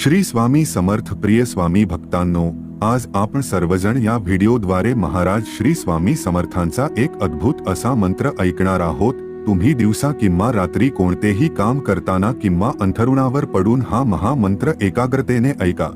श्री स्वामी समर्थ. प्रिय स्वामी भक्तांनो, आज आपण सर्वजण या व्हिडिओद्वारे महाराज श्री स्वामी समर्थांचा एक अद्भुत असा मंत्र ऐकणार आहोत. तुम्ही दिवसा किंवा रात्री कोणतेही काम करताना किंवा अंथरुणावर पडून हा महामंत्र एकाग्रतेने ऐका.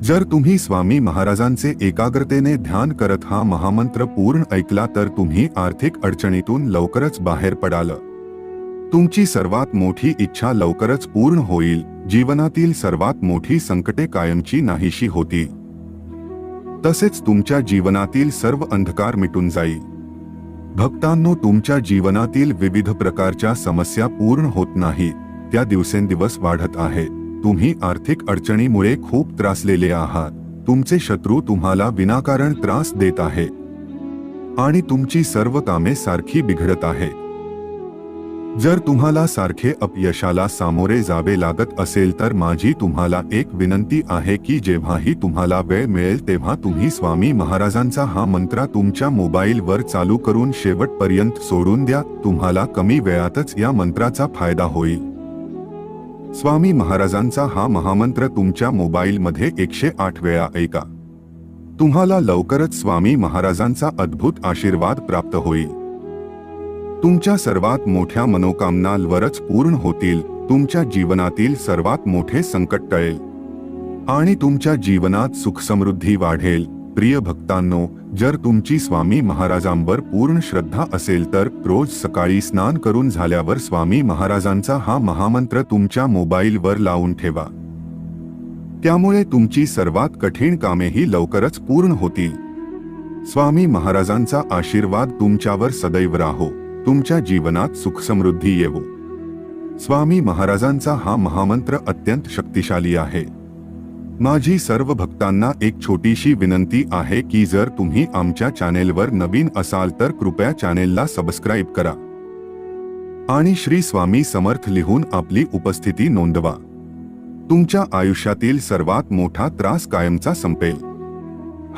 जर तुम्ही स्वामी महाराजांचे एकाग्रतेने ध्यान करत हा महामंत्र पूर्ण ऐकला तर तुम्ही आर्थिक अडचणीतून लवकरच बाहेर पडाल. तुमची सर्वात मोठी इच्छा लवकरच पूर्ण होईल. जीवनातील सर्वात मोठी संकटे कायमची नाहीशी होतील. तसेच तुमच्या जीवनातील सर्व अंधकार मिटून जाईल. भक्तांनो, तुमच्या जीवनातील विविध प्रकारच्या समस्या पूर्ण होत नाहीत, त्या दिवसेंदिवस वाढत आहेत. तुम्ही आर्थिक अडचणीमुळे खूप त्रासलेले आहात. तुमचे शत्रू तुम्हाला विनाकारण त्रास देत आहेत आणि तुमची सर्व कामे सारखी बिघडत आहेत. जर तुम्हाला सारखे अपयशाला सामोरे जावे लागत असेल तर माझी तुम्हाला एक विनंती आहे की जेव्हाही तुम्हाला वेळ मिळेल तेव्हा तुम्ही स्वामी महाराजांचा हा मंत्र तुमच्या मोबाईलवर चालू करून शेवटपर्यंत सोडून द्या. तुम्हाला कमी वेळातच या मंत्राचा फायदा होईल. स्वामी महाराजांचा हा महामंत्र तुमच्या मोबाईलमध्ये 108 वेळा ऐका. तुम्हाला लवकरच स्वामी महाराजांचा अद्भुत आशीर्वाद प्राप्त होईल. तुमच्या सर्वात मोठ्या मनोकामना लवकरच पूर्ण होतील. तुमच्या जीवनातील सर्वात मोठे संकट टळेल आणि तुमच्या जीवनात सुख समृद्धी वाढेल. प्रिय भक्तांनो, जर तुमची स्वामी महाराजांवर पूर्ण श्रद्धा असेल तर रोज सकाळी स्नान करून झाल्यावर स्वामी महाराजांचा हा महामंत्र तुमच्या मोबाईलवर लावून ठेवा. त्यामुळे तुमची सर्वात कठीण कामेही लवकरच पूर्ण होतील. स्वामी महाराजांचा आशीर्वाद तुमच्यावर सदैव राहो. तुमच्या जीवनात सुख समृद्धी येवो. स्वामी महाराजांचा हा महामंत्र अत्यंत शक्तिशाली आहे. माझी सर्व भक्तांना एक छोटीशी विनंती आहे की जर तुम्ही आमच्या चॅनेलवर नवीन असाल तर कृपया चॅनेलला सबस्क्राईब करा आणि श्री स्वामी समर्थ लिहून आपली उपस्थिती नोंदवा. तुमच्या आयुष्यातील सर्वात मोठा त्रास कायमचा संपेल.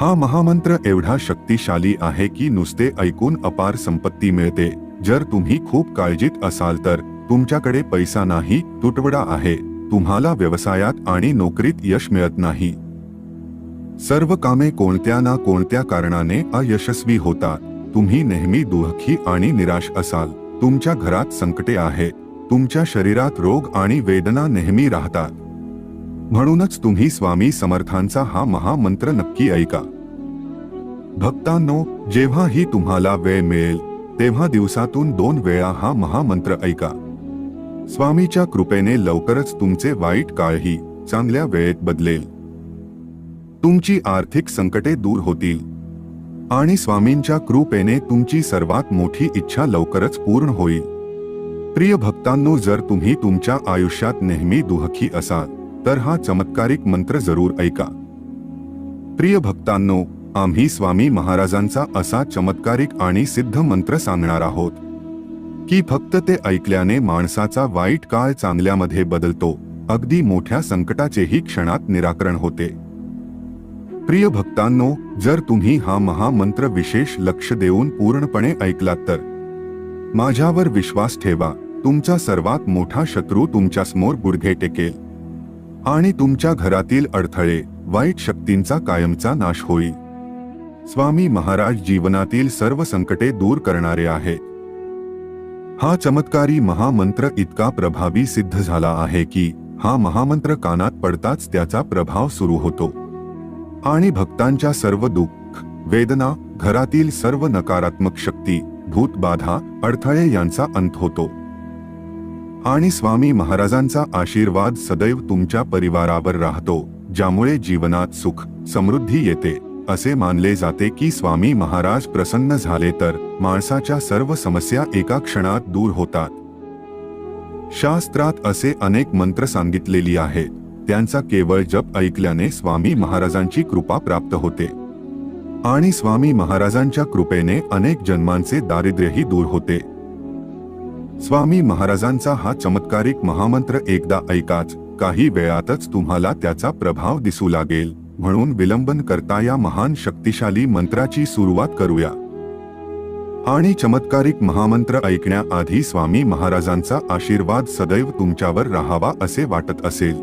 हा महामंत्र एवढा शक्तिशाली आहे की नुसते ऐकून अपार संपत्ती मिळते. जर तुम्ही खूप काळजीत असाल तर तुमच्याकडे पैसा नाही, तुटवडा आहे, तुम्हाला व्यवसायात आणि नोकरीत यश मिळत नाही, सर्व कामे कोणत्या ना कोणत्या कारणाने अयशस्वी होतात, तुम्ही नेहमी दुःखी आणि निराश असाल, तुमच्या घरात संकटे आहेत, तुमच्या शरीरात रोग आणि वेदना नेहमी राहतात, म्हणूनच तुम्ही स्वामी समर्थांचा हा महामंत्र नक्की ऐका. भक्तांनो, जेव्हाही तुम्हाला वेळ मिळेल तेव्हा दिवसातून 2 वेळा हा महामंत्र ऐका. स्वामीच्या कृपेने लवकरच तुमचे वाईट काळही चांगल्या वेळेत बदलेल. तुमची आर्थिक संकटे दूर होतील आणि स्वामींच्या कृपेने तुमची सर्वात मोठी इच्छा लवकरच पूर्ण होईल. प्रिय भक्तांनो, जर तुम्ही तुमच्या आयुष्यात नेहमी दुःखी असाल तर हा चमत्कारिक मंत्र जरूर ऐका. प्रिय भक्तांनो, आम्ही स्वामी महाराजांचा असा चमत्कारिक आणि सिद्ध मंत्र सांगणार आहोत की फक्त ते ऐकल्याने माणसाचा वाईट काळ चांगल्यामध्ये बदलतो. अगदी मोठ्या संकटाचेही क्षणात निराकरण होते. प्रिय भक्तांनो, जर तुम्ही हा महामंत्र विशेष लक्ष देऊन पूर्णपणे ऐकलात तर माझ्यावर विश्वास ठेवा, तुमचा सर्वात मोठा शत्रू तुमच्यासमोर गुडघे टेकेल आणि तुमच्या घरातील अडथळे, वाईट शक्तींचा कायमचा नाश होईल. स्वामी महाराज जीवनातील सर्व संकटे दूर करणारे आहेत. हा चमत्कारी महामंत्र इतका प्रभावी सिद्ध झाला आहे की हा महामंत्र कानात पडताच त्याचा प्रभाव सुरू होतो आणि भक्तांच्या सर्व दुःख, वेदना, घरातील सर्व नकारात्मक शक्ती, भूतबाधा, अडथळे यांचा अंत होतो आणि स्वामी महाराजांचा आशीर्वाद सदैव तुमच्या परिवारावर राहतो, ज्यामुळे जीवनात सुख समृद्धी येते. असे मानले जाते की स्वामी महाराज प्रसन्न झाले तर माणसाच्या सर्व समस्या एका क्षणात दूर होतात. शास्त्रात असे अनेक मंत्र सांगितलेली आहेत. त्यांचा केवळ जप ऐकल्याने स्वामी महाराजांची कृपा प्राप्त होते आणि स्वामी महाराजांच्या कृपेने अनेक जन्मांचे दारिद्र्यही दूर होते. स्वामी महाराजांचा हा चमत्कारिक महामंत्र एकदा ऐकाच, काही वेळातच तुम्हाला त्याचा प्रभाव दिसू लागेल. म्हणून विलंब न करता या महान शक्तिशाली मंत्राची सुरुवात करूया. आणि चमत्कारिक महामंत्र ऐकण्याआधी स्वामी महाराजांचा आशीर्वाद सदैव तुमच्यावर राहावा असे वाटत असेल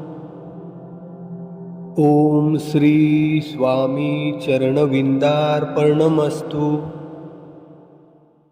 ओम श्री स्वामी चरणविंदार्पणमस्तु.